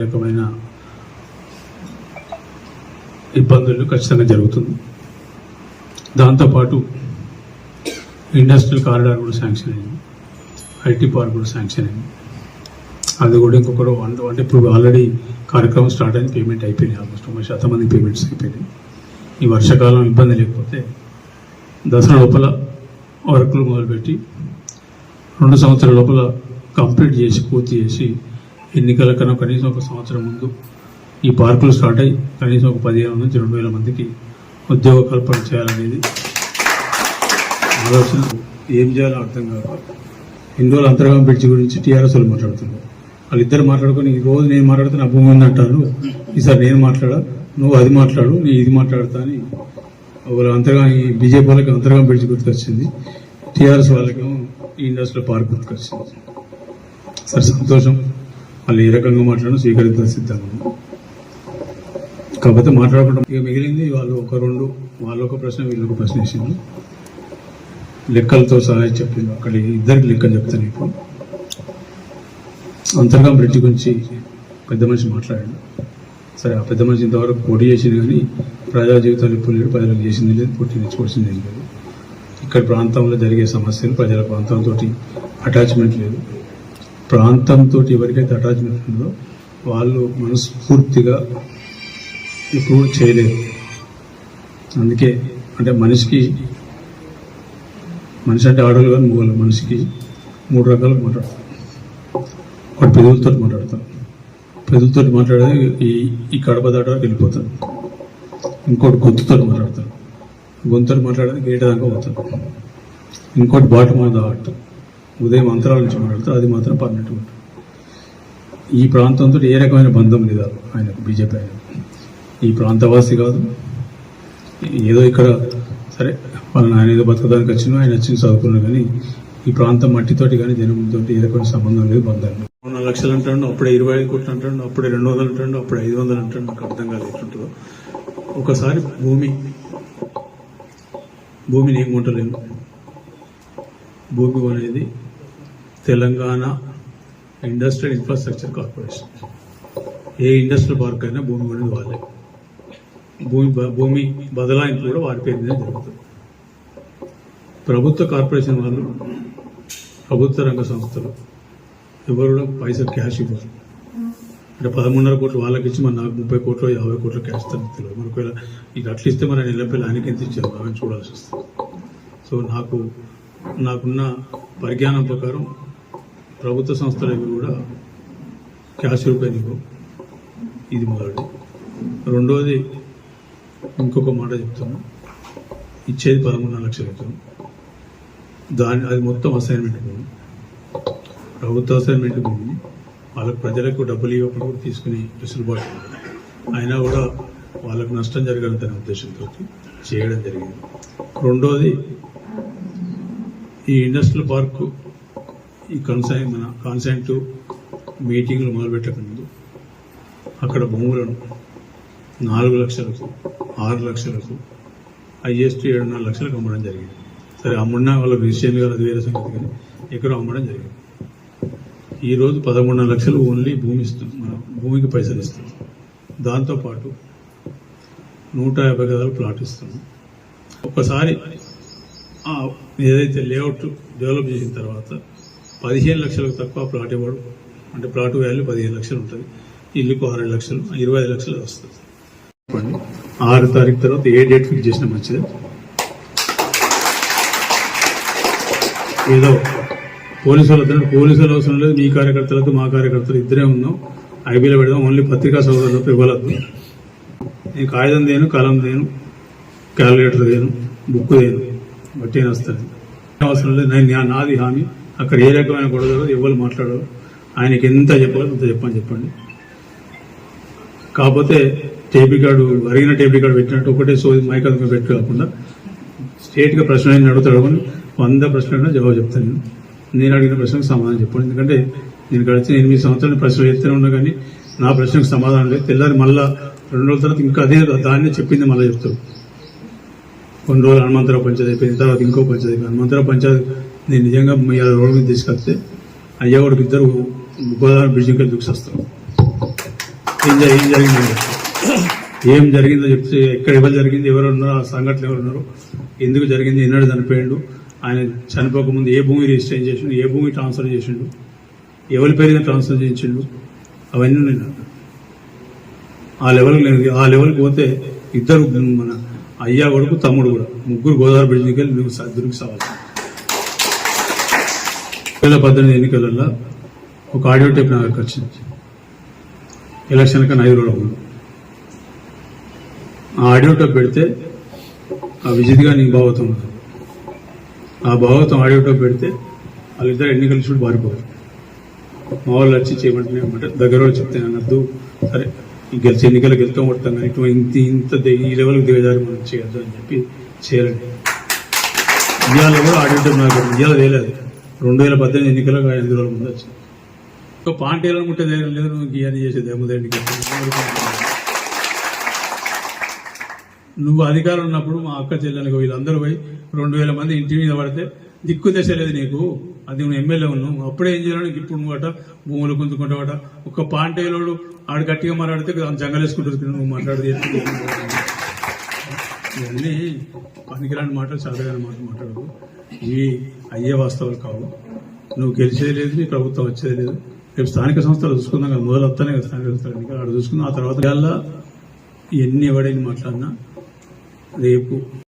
రకమైన ఇబ్బందులు ఖచ్చితంగా జరుగుతుంది. దాంతోపాటు ఇండస్ట్రియల్ కారిడార్ కూడా శాంక్షన్ అయింది, ఐటీ పార్క్ కూడా శాంక్షన్ అయింది. అది కూడా ఇంకొకరు అంటే ఇప్పుడు ఆల్రెడీ కార్యక్రమం స్టార్ట్ అయింది, పేమెంట్ అయిపోయినాయి. ఆల్మోస్ట్ 90% మంది పేమెంట్స్ అయిపోయినాయి. ఈ వర్షాకాలం ఇబ్బంది లేకపోతే దసరా లోపల వర్క్లు మొదలుపెట్టి 2 సంవత్సరాల లోపల కంప్లీట్ చేసి పూర్తి చేసి ఎన్నికల కన్నా కనీసం 1 సంవత్సరం ముందు ఈ పార్కులు స్టార్ట్ అయ్యి కనీసం 15,000 నుంచి 2,000 మందికి ఉద్యోగ కల్పన చేయాలనేది ఆలోచన. ఏం చేయాలో అర్థం కాదు. ఇన్ని రోజులు అంతర్గాం బ్రిడ్జి గురించి టీఆర్ఎస్ వాళ్ళు మాట్లాడుతున్నారు. వాళ్ళిద్దరు మాట్లాడుకొని ఈ రోజు నేను మాట్లాడితే నా భూమి ఉంది అంటారు, ఈసారి నేను మాట్లాడా, నువ్వు అది మాట్లాడు, నీ ఇది మాట్లాడతా అని వాళ్ళు అంతర్గా ఈ బీజేపీ వాళ్ళకి అంతర్గాం బ్రిడ్జి గుర్తుకొచ్చింది, టీఆర్ఎస్ వాళ్ళకి ఈ ఇండస్ట్రియల్ పార్క్ గుర్తుకొచ్చింది. సరే, సంతోషం. వాళ్ళు ఏ రకంగా మాట్లాడడం స్వీకరించాలి సిద్ధంగా. కాకపోతే మాట్లాడకుండా ఇక మిగిలింది వాళ్ళు వాళ్ళు ఒక ప్రశ్న వీళ్ళు ఒక ప్రశ్న వేసింది. లెక్కలతో సహా చెప్పింది. అక్కడ ఇద్దరికి లెక్కలు చెప్తాను. ఇప్పుడు అంతర్గాం బ్రిడ్జి గురించి పెద్ద మనిషి మాట్లాడాడు. సరే, ఆ పెద్ద మనిషి ఇంతవరకు పోటీ చేసింది కానీ ప్రజా జీవితాలు ఇప్పుడు లేడు, ప్రజలకు చేసింది లేదు, పోటీ నేర్చుకోవాల్సింది ఏం లేదు. ఇక్కడ ప్రాంతంలో జరిగే సమస్యలు ప్రజల ప్రాంతంతో అటాచ్మెంట్ లేదు. ప్రాంతంతో ఎవరికైతే అటాచ్మెంట్ ఉందో వాళ్ళు మనస్ఫూర్తిగా ఇప్పుడు చేయలేదు. అందుకే అంటే మనిషి అంటే ఆడవాళ్ళు కానీ మూగలు. మనిషికి 3 రకాలుగా మాట్లాడతారు. ఒకటి పెదవులతో మాట్లాడతారు. పెదవులతో మాట్లాడేది ఈ కడప దాటానికి వెళ్ళిపోతారు. ఇంకోటి గొంతుతో మాట్లాడతారు. గొంతుతో మాట్లాడేది గేట దాకా పోతారు. ఇంకోటి బాట మీద ఆడతారు. ఉదయం అంతరాల నుంచి మాట్లాడతారు. అది మాత్రం పర్మనెంట్ ఉంటుంది. ఈ ప్రాంతంతో ఏ రకమైన బంధం లేదు ఆయనకు, బీజేపీ ఆయన. ఈ ప్రాంతవాసి కాదు. ఏదో ఇక్కడ సరే ఆయన ఏదో బతకడానికి వచ్చినా, ఆయన వచ్చి చదువుకున్నా కానీ ఈ ప్రాంతం మట్టితోటి కానీ జనంతో ఏ రకమైన సంబంధం లేదు, బంధాలు. 4 లక్షలు అంటాడు, అప్పుడే 25 కోట్లు అంటాడు, అప్పుడే 200 అంటాడు, అప్పుడే 500 అంటాడు. నాకు అర్థం కాదు ఎట్లుంటుందో. ఒకసారి భూమిని ఏం కొంటలేము. భూమి అనేది తెలంగాణ ఇండస్ట్రియల్ ఇన్ఫ్రాస్ట్రక్చర్ కార్పొరేషన్. ఏ ఇండస్ట్రియల్ పార్క్ అయినా భూమి అనేది వాళ్ళే. భూమి బదలాయింపు కూడా వారి పేరు మీద జరుగుతుంది. ప్రభుత్వ కార్పొరేషన్ వాళ్ళు, ప్రభుత్వ రంగ సంస్థలు ఎవరు పైసలు క్యాష్ ఇవ్వరు. అంటే 13.5 కోట్లు వాళ్ళకి ఇచ్చి మరి నాకు 30 కోట్లు 50 కోట్లు క్యాష్ తెలియదు. మనకు ఇక అట్లా ఇస్తే మరి నెలపల్లి ఆయనకి ఎంత ఇచ్చారు అని చూడాల్సి వస్తుంది. సో నాకున్న పరిజ్ఞానం ప్రకారం ప్రభుత్వ సంస్థలు ఇవి కూడా క్యాష్ రూపాయలు ఇవ్వవు. ఇది మొదటి. రెండోది, ఇంకొక మాట చెప్తాను, ఇచ్చేది 13.5 లక్షలు ఇస్తాం. అది మొత్తం అసైన్మెంట్ భూమి, ప్రభుత్వ అసైన్మెంట్ భూమి. వాళ్ళకు ప్రజలకు డబ్బులు ఇవ్వకుండా కూడా తీసుకుని వెసులుబాటు అయినా కూడా వాళ్ళకు నష్టం జరగలదనే ఉద్దేశంతో చేయడం జరిగింది. రెండోది, ఈ ఇండస్ట్రియల్ పార్కు ఈ మన కాన్సెంట్ మీటింగ్లు మొదలుపెట్టక ముందు అక్కడ భూములను 4 లక్షలకు 6 లక్షలకు హైయెస్ట్ 7.5 లక్షలకు అమ్మడం జరిగింది. సరే, అమ్ముడినా వాళ్ళకి రిజిస్ట్రేషన్ కాదు, అది వేరే సంగతి. కానీ ఎక్కడో అమ్మడం జరిగింది. ఈరోజు 13.5 లక్షలు ఓన్లీ భూమి ఇస్తుంది, మన భూమికి పైసలు ఇస్తుంది. దాంతోపాటు 150 గదాలు ప్లాట్ ఇస్తున్నాం. ఒకసారి ఏదైతే లేఅవుట్ డెవలప్ చేసిన తర్వాత 15 లక్షలకు తక్కువ ప్లాట్ ఇవ్వడు. అంటే ప్లాట్ వాల్యూ 15 లక్షలు ఉంటుంది. ఇల్లుకు 6 లక్షలు, 25 లక్షలు వస్తుంది. 6 తారీఖు తర్వాత ఏ డేట్ ఫిక్స్ చేసినా మంచిది. ఏదో పోలీసు వాళ్ళు అవసరం లేదు. మీ కార్యకర్తలకు మా కార్యకర్తలు ఇద్దరే ఉన్నాం, ఐబీలో పెడదాం. ఓన్లీ పత్రికా సోదరులకు ఇవ్వలేదు. నేను కాగితం దేను, కలం దేను, క్యాలిక్యులేటర్ దేను, బుక్ దేను, బట్టి వస్తాను. అవసరం లేదు. నాది హామీ. అక్కడ ఏ రకమైన గొడవ ఎవరు మాట్లాడరు. ఆయనకి ఎంత చెప్పాలో అంత చెప్పండి. కాకపోతే టేప్ రికార్డు, అరిగిన టేప్ రికార్డు పెట్టినట్టు ఒకటే సోది మైకంగా పెట్టి కాకుండా స్ట్రేట్గా ప్రశ్న అడుగుతాడు. 100 ప్రశ్నలైనా జవాబు చెప్తాను. నేను అడిగిన ప్రశ్నకు సమాధానం చెప్పండి. ఎందుకంటే నేను గడిచిన 8 సంవత్సరాలు ప్రశ్నలు ఎత్తూనే ఉన్నా కానీ నా ప్రశ్నకు సమాధానం లేదు. తెల్లారి మళ్ళా 2 రోజుల తర్వాత ఇంకా అదే దాన్నే చెప్పింది మళ్ళీ చెప్తాడు. కొన్ని రోజులు హనుమంతరావు పంచాయతీ అయిపోయిన తర్వాత ఇంకో పంచాయతీ. హనుమంతరావు పంచాయతీ నేను నిజంగా రోడ్డు మీద తీసుకొస్తే అయ్యేవాడికి 2 గోదావరి బ్రిడ్జికి దూకి వస్తాను. ఏం జరిగిందో ఏం జరిగిందో చెప్తే ఎక్కడ ఎవరు జరిగింది, ఎవరు ఉన్నారు, ఆ సంఘటన ఎవరు ఉన్నారు, ఎందుకు జరిగింది, ఎన్నడూ చనిపోయిండు, ఆయన చనిపోకముందు ఏ భూమి రిజిస్టర్ చేసిండు, ఏ భూమి ట్రాన్స్ఫర్ చేసిండు, ఎవరి పేరుగా ట్రాన్స్ఫర్ చేయించిండు, అవన్నీ నేను ఆ లెవెల్కి పోతే ఇద్దరు మన అయ్యా కొడుకు తమ్ముడు కూడా ముగ్గురు గోదావరి బ్రిడ్జికి వెళ్ళి మీకు దొరికి సావాలి. 2018 ఎన్నికలలో ఒక ఆడియో టేప్ నాకు వచ్చింది. ఎలక్షన్ కన్నా 5 రోజుల ముందు ఆ ఆడియో టేప్ పెడితే ఆ విజిత్గా నీకు భాగవతం ఉంది. ఆ భాగవతం ఆడియో టేప్ పెడితే వాళ్ళిద్దరు ఎన్నికలు చూడు బారిపోరు. మా వాళ్ళు వచ్చి చేయమంటే దగ్గర వాళ్ళు చెప్తే అన్నద్దు, సరే గెలిచి ఎన్నికలు గెలుతాం కొడతాం కానీ ఇంత ఈ లెవెల్కి దిగజారి మనం చేయొద్దు అని చెప్పి చేయాలండి. ఇవాళ కూడా ఆడియో టేప్ నాకు ఇవాళ వేయలేదు. 2018 ఎన్నికలకు 5 రోజుల ముందు వచ్చింది. సో పార్టీలు అనుకుంటే లేదు, నువ్వు గీయాన్ని చేసేది ఏముందండి. నువ్వు అధికారం ఉన్నప్పుడు మా అక్క చెల్లెలకు వీళ్ళందరూ పోయి 2000 మంది ఇంటి మీద పడితే దిక్కు తెచ్చలేదు నీకు. అది నువ్వు ఎమ్మెల్యే ఉన్నావు, అప్పుడే ఏం చేయాలని ఇప్పుడు నువ్వు అట భూములు గుంజుకుంటావట. ఒక పాంటేలోడు ఆడు గట్టిగా మాట్లాడితే జంగలేసుకుంటుంది, నువ్వు మాట్లాడదు. ఇవన్నీ పనికిరాని మాటలు, చదవని మాటలు మాట్లాడదు. ఇవి అయ్యే వాస్తవాలు కావు. నువ్వు గెలిచేది లేదు, నీ ప్రభుత్వం వచ్చేది లేదు. రేపు స్థానిక సంస్థలు చూసుకుందాం కదా, మొదలు వస్తానే కదా స్థానిక సంస్థలు ఎన్నికలు, ఆడ చూసుకుందాం. ఆ తర్వాత ఎన్ని ఎవడైనా మాట్లాడినా రేపు